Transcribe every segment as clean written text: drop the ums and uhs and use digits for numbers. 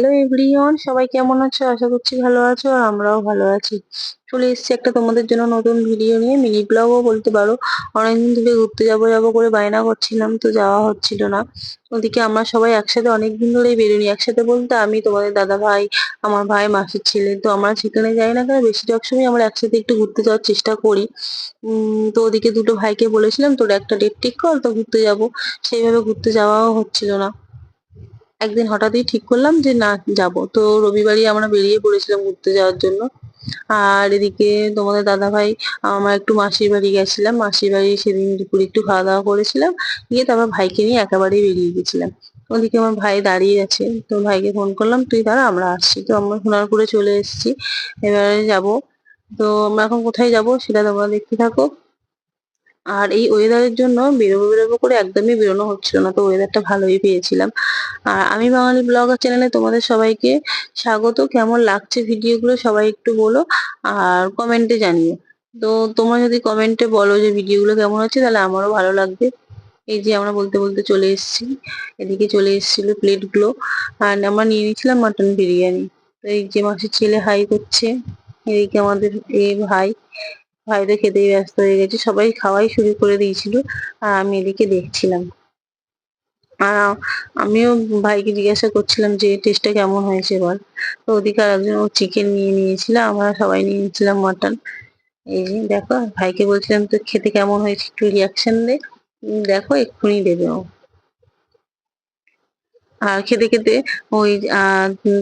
Hello everyone, সবাই কেমন আছো? আশা করছি ভালো আছো আর আমরাও ভালো আছি। চলে এসেছি একটা তোমাদের জন্য নতুন ভিডিও নিয়ে, মিনি ব্লগও বলতে পারো। অনেকদিন ধরে ঘুরতে যাবো যাবো করে বায়না করছিলাম, তো যাওয়া হচ্ছিল না। ওদিকে আমরা সবাই একসাথে অনেকদিন ধরেই বেরোনি। একসাথে বলতে আমি, তোমাদের দাদা ভাই, আমার ভাই, মাসির ছেলে। তো আমরা সেখানে যাই না কেন, বেশিরভাগ সময় আমরা একসাথে একটু ঘুরতে যাওয়ার চেষ্টা করি। তো ওদিকে দুটো ভাইকে বলেছিলাম তোর একটা ডেট ঠিক কর, তো ঘুরতে যাবো। সেইভাবে ঘুরতে যাওয়াও হচ্ছিল না। একদিন হঠাৎই ঠিক করলাম যে না, যাবো। তো রবিবারই আমরা বেরিয়ে পড়েছিলাম ঘুরতে যাওয়ার জন্য। আর এদিকে তোমাদের দাদাভাই, আমরা একটু মাসির বাড়ি গেছিলাম। মাসির বাড়ি সেদিন দুপুরে একটু খাওয়া দাওয়া করেছিলাম। গিয়ে তারপর ভাইকে নিয়ে একেবারেই বেরিয়ে গেছিলাম। ওদিকে আমার ভাই দাঁড়িয়ে আছে, তো ভাইকে ফোন করলাম, তুই দাঁড়া আমরা আসছি। তো আমরা সোনারপুরে চলে এসেছি, এবারে যাব। তো আমরা এখন কোথায় যাব সেটা তোমরা দেখতে থাকো। আর এই ওয়েদারের জন্য বেরোবো বেরোবো করে একদমই বেরোনো হচ্ছিল না, তো ওয়েদারটা ভালোই পেয়েছিলাম। আর আমি বাঙালি ব্লগার চ্যানেলে তোমাদের সবাইকে স্বাগত। কেমন লাগছে ভিডিওগুলো সবাই একটু বলো আর কমেন্টে জানিও। তো তোমরা যদি কমেন্টে বলো যে ভিডিওগুলো কেমন হচ্ছে, তাহলে আমারও ভালো লাগবে। এই যে আমরা বলতে বলতে চলে এসেছি, এদিকে চলে এসেছিল প্লেট গুলো। আর আমরা নিয়ে নিয়েছিলাম মাটন বিরিয়ানি। তো এই যে মাসির ছেলে হাই করছে, এদিকে আমাদের ভাই, ভাই তো খেতেই ব্যস্ত হয়ে গেছে। সবাই খাওয়াই শুরু করে দিয়েছিল আর আমি এদিকে দেখছিলাম। আর আমিও ভাইকে জিজ্ঞাসা করছিলাম যে টেস্টটা কেমন হয়েছে বল। তো ওদিকে আরেকজন ও চিকেন নিয়ে নিয়েছিল, আমরা সবাই নিয়ে নিয়েছিলাম মাটন। এই যে দেখো, ভাইকে বলছিলাম তো খেতে কেমন হয়েছে একটু রিয়াকশন দে। দেখো এক্ষুনি দেবে ও। আর খেতে খেতে ওই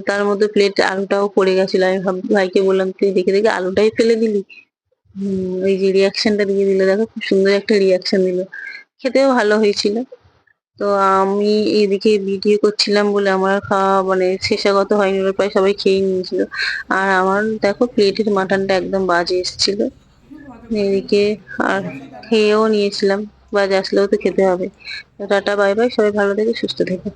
তার মধ্যে প্লেট আলুটাও পড়ে গেছিল। আমি ভাইকে বললাম তুই দেখে দেখে আলুটাই ফেলে দিলি। ওই যে রিয়াকশনটা দিয়ে দিল, দেখো খুব সুন্দর একটা রিয়াকশন দিল। খেতেও ভালো হয়েছিল। তো আমি এইদিকে ভিডিও করছিলাম বলে আমার খাওয়া মানে শেষাগত হয়নি, ওরা প্রায় সবাই খেয়ে নিয়েছিল। আর আমার দেখো প্লেটের মাটনটা একদম বাজে এসেছিল এদিকে। আর খেয়েও নিয়েছিলাম, বাজে আসলেও তো খেতে হবে। তো টাটা বাই বাই, সবাই ভালো থেকো সুস্থ থেকো।